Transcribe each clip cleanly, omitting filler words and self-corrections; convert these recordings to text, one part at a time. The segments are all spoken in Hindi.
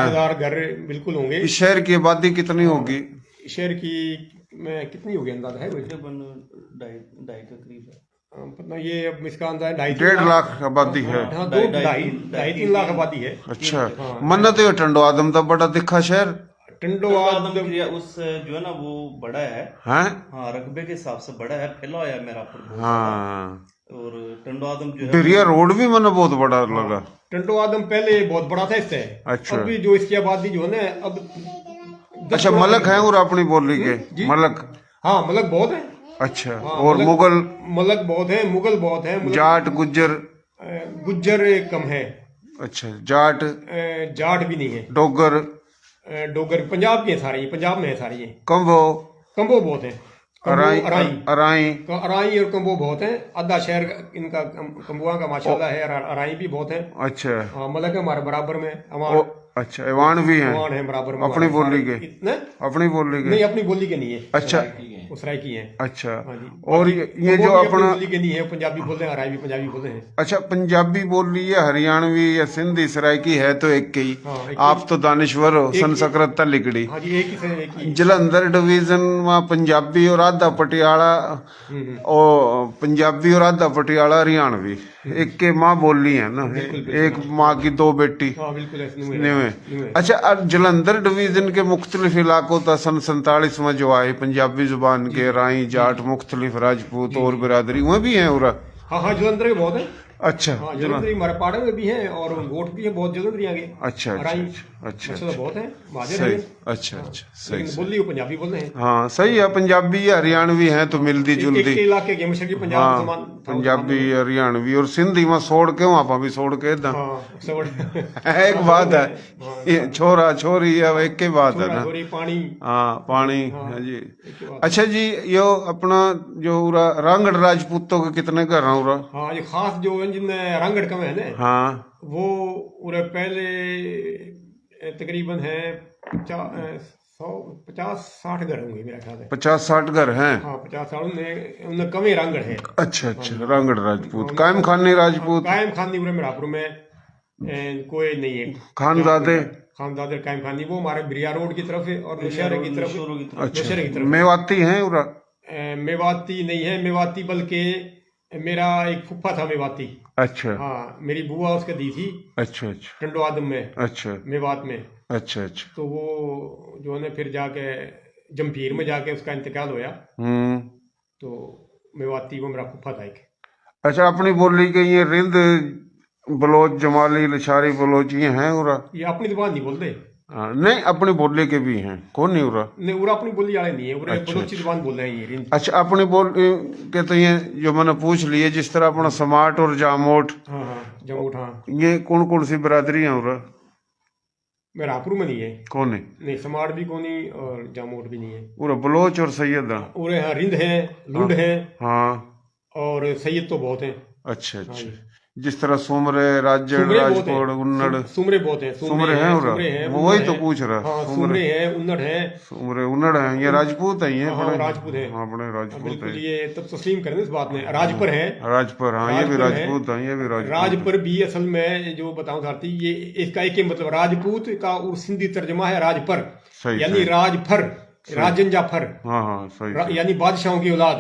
50,000 घर बिल्कुल होंगे। इस शहर की आबादी कितनी होगी? शहर की में कितनी होगी अंदाजा है कोई? तकरीबन 2.5 के करीब है। पता ये अब इसका अंदाजा 1.5 लाख आबादी है। हाँ, 2-2.5-3 लाख आबादी है। अच्छा, मन्ना तो ये टंडो आदम का बड़ा दिखा शहर। टंडो आदम उस जो है ना वो बड़ा है। हैं? हाँ, रकबे के हिसाब से बड़ा है, फैला हुआ है मेरापुर। हाँ, और टंडो आदम जो है बिरिया रोड भी मैंने बहुत बड़ा लगा। टंडो आदम पहले बहुत बड़ा था इससे। अच्छा। अभी जो इसकी आबादी जो है ना अब अच्छा, मलक है और अपनी बोली के मलक? हाँ, मलक बहुत है। अच्छा, और मुगल? मलक बहुत है, मुगल बहुत है। जाट गुज्जर? गुज्जर कम है। अच्छा, जाट? जाट भी नहीं है। डोगर? डोगर पंजाब के हैं सारे, पंजाब में है सारे ये। कंबो? कंबो बहुत है। अराई? अराई और कंबो बहुत है। आधा शहर इनका कंबुआ का माशाल्लाह है। अराई भी बहुत है। अच्छा। हाँ, मलक हमारे बराबर में। हमारे अच्छा, एवान भी है? एवान है बराबर में। अपनी बोली के? अपनी बोली के नहीं, अपनी बोली के नहीं है। अच्छा, उसराई की है। अच्छा। हाँ जी। और ये जो अपना बोली के नहीं है, पंजाबी बोलते हैं, अराई भी पंजाबी बोलते हैं। अच्छा, पंजाबी बोली या हरियाणवी या सिंधी सराइकी है तो एक ही। आप तो दानिश्वर हो, संस्कृत लिखड़ी। हाँ जी, एक ही। जलंधर डिवीजन में पंजाबी और आधा पटियाला, और पंजाबी और आधा पटियाला हरियाणवी एक के माँ बोली है ना। एक माँ की 2 बेटी। हाँ, बिल्कुल में। अच्छा, अब जलंधर डिवीजन के मुख्तलिफ इलाकों का सन 47 में जो आए पंजाबी जुबान के राई जाट मुख्तलिफ राजपूत और बिरादरी वहाँ भी है उरा? हाँ, जलंधर के बहुत है। अच्छा, हाँ, जलंधरी हमारे पाड़े में भी है और गोट भी है बहुत जलंधरी आगे। अच्छा, अच्छा, बहुत है। सही। अच्छा, सही। बोली वो पंजाबी बोलते हैं। हाँ, सही है। पंजाबी या हरियाणवी है तो मिलती जुलती। इलाके के मुश्किल पंजाब पंजाबी हरियाणवी और सिंधी में छोड़ के वहां भी छोड़ के एक बात है, छोरा छोरी एक के बात है ना। पानी। हाँ, पानी। हाँ जी। अच्छा जी, यो अपना जो रांगड़ राजपूतों के कितने घर हैं उरा? हाँ, ये खास जो जिनमें रांगड़ कम है ना। हाँ, वो उरे पहले तकरीबन है 50-60 घर होंगे मेरा ख्याल है। 50-60 घर हैं? हाँ, 50-60 उनमें कम रांगड़ है। अच्छा, रांगड़ राजपूत। कायम खानी राजपूत? कायम खानी उरे मेरापुर में कोई नहीं है। खानजादे कायम खानी वो हमारे बिरिया रोड की तरफ है और नौशहरे की तरफ। अच्छा, मेवाती हैं उरा? मेवाती नहीं है। मेवाती बल्कि मेरा एक फुफ्फा था मेवाती। अच्छा। हाँ, मेरी बुआ उसके दी थी। अच्छा, टंडो आदम में। अच्छा, मेवात में। अच्छा। तो वो जो है फिर जाके जमपीर में जाके उसका इंतकाल होया। तो मेवाती वो मेरा फुफ्फा था एक। अच्छा, अपनी बोली के ये रिंद बलोच जमाली लशारी बलोच ये हैं उरा? ये अपनी जुबान नहीं बोलते। नहीं, अपनी बोली के भी हैं। कौन नहीं उरा? नहीं, उरा अपनी बोली वाले नहीं है। उरा बलोची जुबान बोल रहे हैं ये रिंद। अच्छा, अपनी बोली के तो ये जो मैंने पूछ लिए जिस तरह अपना समाट और जामोट। हाँ, जामोट। हाँ, ये कौन कौन सी बिरादरी है उरा? मेरापुर में नहीं है। कौन है? नहीं, समाट भी कौन ही और जामोट भी नहीं है। उरा बलोच और सैयद है। उरे हाँ, रिंद है, लुंड है। हाँ, और सैयद तो बहुत है। अच्छा, जिस तरह सुमरे राजड़ राजकोट उन्नड़ सुमरे बहुत है। सुमरे हैं उरा? वही तो पूछ रहा। हाँ, सुमरे है, उन्नड़ है। सुमरे उन्नड़ है। ये राजपूत है? ये राजपूत है। हाँ, बड़े राजपूत है। ये तब तस्लीम करें इस बात में। राजपर है। राजपर। हाँ, ये भी राजपूत है। ये भी राजपर भी असल में जो बताऊं सारथी, ये इसका एक ही मतलब राजपूत का सिंधी तर्जमा है राजपर, यानी राजफर, राजन जाफर। हाँ, सही। यानी बादशाहों की औलाद।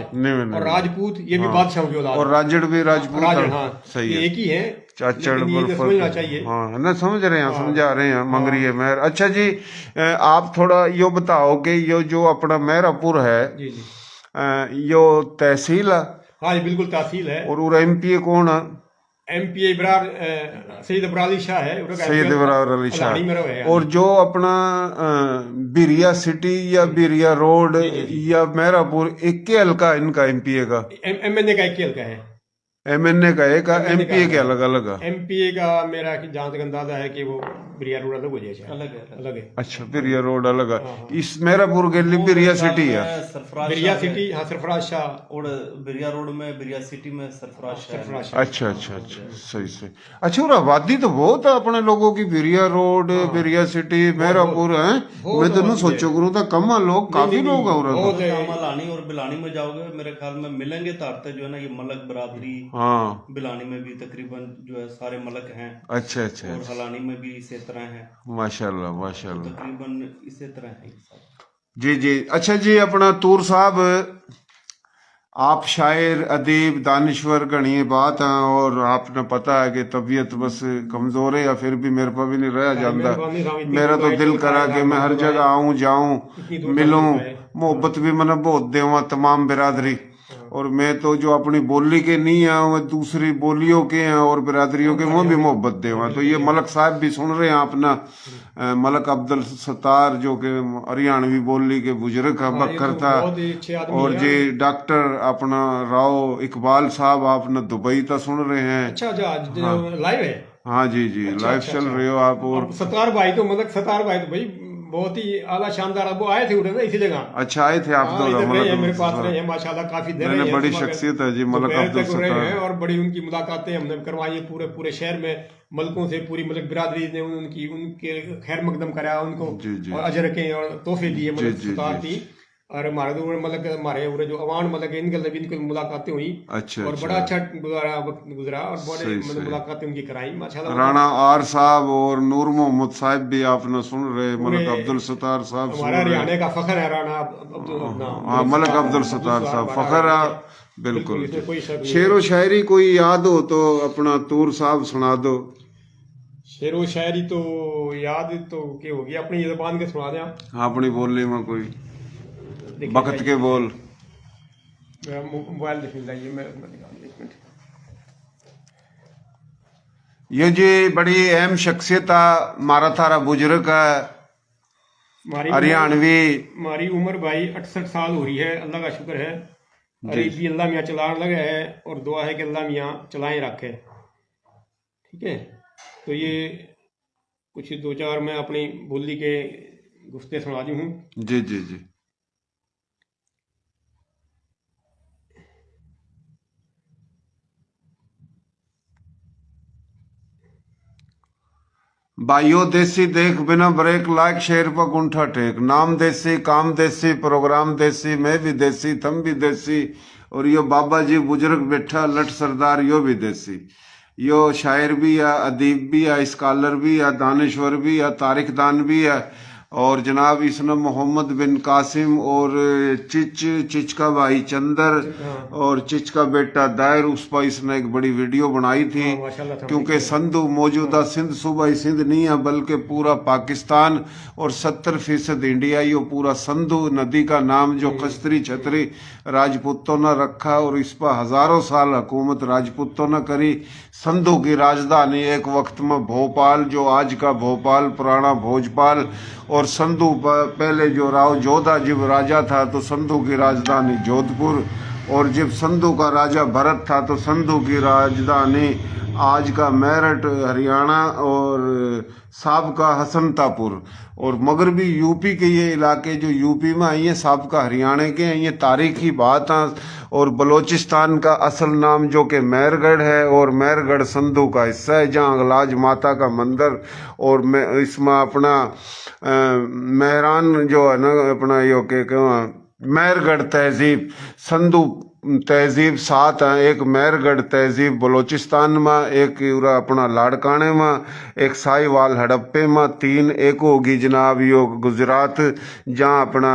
और राजपूत ये भी बादशाहों की औलाद। और राजड़ भी राजपूत। हाँ, सही है। एक ही है। चाचड़ समझना चाहिए। हाँ, ना समझ रहे हैं। समझा रहे हैं। मंगरी है मेहर। अच्छा जी, आप थोड़ा यो बताओ कि यो जो अपना मेहरापुर है यो तहसील है? हाँ, ये बिल्कुल तहसील है। और एमपीए कौन है? एमपीए इब्रार सैयद इब्रार अली शाह है। सैयद इब्रार अली शाह। और जो अपना बिरिया सिटी या बिरिया रोड या मेहरापुर एक के हल्का इनका एमपीए का? एमएनए का एक के हल्का है। एमएनए का एक, एमपीए के अलग अलग है? एमपीए का मेरा जहाँ तक अंदाजा है कि वो बिरिया रोड अलग हो जाए। अलग है। अच्छा, बिरिया रोड अलग है। इस मेहरापुर के लिए बिरिया सिटी है। बिरिया सिटी। हाँ, सरफराज शाह। और बिरिया रोड में बिरिया सिटी में सरफराज शाह। अच्छा, सही। अच्छा, और आबादी तो बहुत है अपने लोगों की। बिरिया रोड, बिरिया सिटी, मेहरापुर है। मैं तो नहीं सोचो करूँ था कम लोग, काफी लोग है। लानी और बिलानी में जाओगे मेरे ख्याल में मिलेंगे तारते जो है ना ये मलक बरादरी हाँ। बिलानी में भी तकरीबन जो है सारे मलक हैं। अच्छा अच्छा। और हलानी में भी इसी तरह है। माशाल्लाह माशाल्लाह। तकरीबन इसी तरह है ये सब। जी जी। अच्छा जी, अपना तूर साहब, आप शायर अदीब दानिश्वर गणी बात हैं, और आपने पता है कि तबीयत बस कमजोर है, या फिर भी मेरे पर भी नहीं रहा जाता। मेरा तो दिल करा कि मैं हर जगह आऊं जाऊं मिलूं, मोहब्बत भी मैंने बहुत देवा तमाम बिरादरी। और मैं तो जो अपनी बोली के नहीं है, वो दूसरी बोलियों के हैं और बिरादरियों के वो भी मोहब्बत देवा। तो ये मलक साहब भी सुन रहे हैं अपना, मलक अब्दुल सत्तार जो कि हरियाणवी बोली के बुजुर्ग का बकर था। और जी डॉक्टर अपना राव इकबाल साहब आपने दुबई का सुन रहे हैं। अच्छा लाइव है। हाँ जी जी, लाइव चल रहे हो आप। और सत्तार भाई तो मतलब सत्तार भाई तो भाई बहुत ही आला शानदार, वो आए थे उधर ना इसी जगह। अच्छा आए थे आप तो? मेरे पास रहे हैं माशाल्लाह, काफी देर है, बड़ी शख्सियत है जी मलक अब्दुल सत्तार। और बड़ी उनकी मुलाकातें हमने करवाई पूरे पूरे शहर में, मलकों से पूरी मलक बिरादरी ने उनके खैर मकदम कराया उनको, और अजर के और तोहफे दिए मलक सत्तार की। और हमारे मतलब हमारे उरे जो अवान मतलब इनकी मुलाकातें हुई। अच्छा। और बड़ा अच्छा वक्त गुजरा, और बड़े मुलाकातें उनकी कराई माशाल्लाह। राणा आर साहब और नूर मोहम्मद साहब भी आपने सुन रहे, मलक अब्दुल सत्तार साहब। हमारा हरियाणा का फखर है राणा अब्दुल। हाँ, मलक अब्दुल सत्तार साहब फखर है बिल्कुल। शेरो शायरी कोई याद हो तो अपना तूर साहब सुना दो। शेरो शायरी तो याद तो क्या होगी, अपनी जबान के सुना दें। अपनी बोली में कोई वक्त के बोल। मोबाइल देख लीजिए मैं ये जी बड़ी अहम शख्सियत है, मारा थारा बुजुर्ग है हरियाणवी। हमारी उम्र भाई 68 साल हो रही है, अल्लाह का शुक्र है। अरे भी अल्लाह मियाँ चलाने लगा है, और दुआ है कि अल्लाह मियाँ चलाए रखे। ठीक है, तो ये कुछ दो चार मैं अपनी बोली के गुफ्ते सुना दी हूँ। जी जी जी। भाइयों देसी देख बिना ब्रेक लायक शेर पर गुंठा टेक। नाम देसी काम देसी प्रोग्राम देसी, मैं भी देसी थम भी देसी, और यो बाबा जी बुजुर्ग बैठा लट सरदार यो भी देसी। यो शायर भी है, अदीब भी है, स्कॉलर भी है, दानिश्वर भी है, तारिखदान भी है। और जनाब इसने मोहम्मद बिन कासिम और चिच का भाई चंदर और चिच का बेटा दायर, उस पर इसने एक बड़ी वीडियो बनाई थी। क्योंकि संधु मौजूदा सिंध सूबाई सिंध नहीं है बल्कि पूरा पाकिस्तान, और 70% इंडिया। ये पूरा संधु नदी का नाम जो खस्त्री छतरी राजपूतों ने रखा, और इस पर हजारों साल हुकूमत राजपूतों ने करी। संधु की राजधानी एक वक्त में भोपाल, जो आज का भोपाल पुराना भोजपाल, और संधु पहले जो राव जोधा जब राजा था तो संधु की राजधानी जोधपुर, और जब संधु का राजा भरत था तो संधु की राजधानी आज का मेरठ हरियाणा, और साबका हसनतापुर। और मगरबी यूपी के ये इलाके जो यूपी में आई है साबका हरियाणा के हैं, ये तारीखी बात है। और बलोचिस्तान का असल नाम जो कि मेहरगढ़ है, और मेहरगढ़ संधु का हिस्सा है जहाँ अगलाज माता का मंदिर। और इसमें अपना मेहरान जो है ना अपना यो के मेहरगढ़ तहजीब संधु तहजीब 7 है। एक मेहरगढ़ तहजीब बलोचिस्तान में, एक अपना लाड़काने में, एक साहिवाल हड़प्पे में, 3 एक होगी जनाब यो गुजरात जहाँ अपना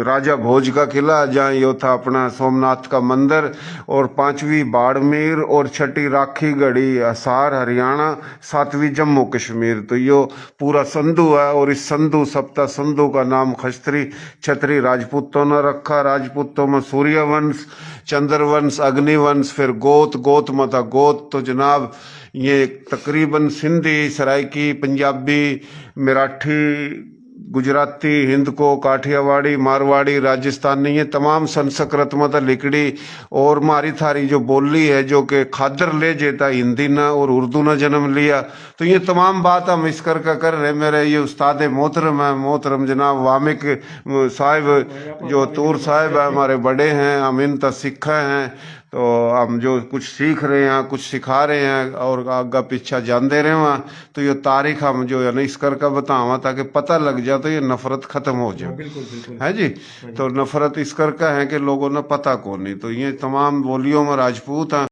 राजा भोज का किला, जहाँ यो था अपना सोमनाथ का मंदिर, और 5वीं बाड़मेर, और 6ठी राखी गढ़ी हिसार हरियाणा, 7वीं जम्मू कश्मीर। तो यो पूरा संधु है। और इस संधु सप्ता संधु का नाम खस्त्री छतरी राजपूतों ने रखा। राजपूतों में सूर्यवंश, चंद्रवंश, अग्निवंश, फिर गोत में था गोत। तो जनाब ये तकरीबन सिंधी, सराइकी, पंजाबी, मराठी, गुजराती, हिंद को, काठियावाड़ी, मारवाड़ी, राजस्थानी, ये तमाम संस्कृत में था लिखड़ी। और मारी थारी जो बोली है जो कि खादर ले जेता हिंदी ना और उर्दू ना जन्म लिया। तो ये तमाम बात हम इस कर रहे। मेरे ये उस्ताद मोहतरम है, मोहतरम जनाब वामिक साहिब जो तूर साहिब है, हमारे बड़े हैं, हम इनता सीखा हैं। तो हम जो कुछ सीख रहे हैं, कुछ सिखा रहे हैं, और आगे पीछा जानते रहे वहाँ। तो ये तारीख हम जो है ना इस कर का बतावा ताकि पता लग जाए, तो ये नफरत खत्म हो जाए। बिल्कुल है जी। तो नफरत इस कर का है कि लोगों ने पता को नहीं। तो ये तमाम बोलियों में राजपूत हैं।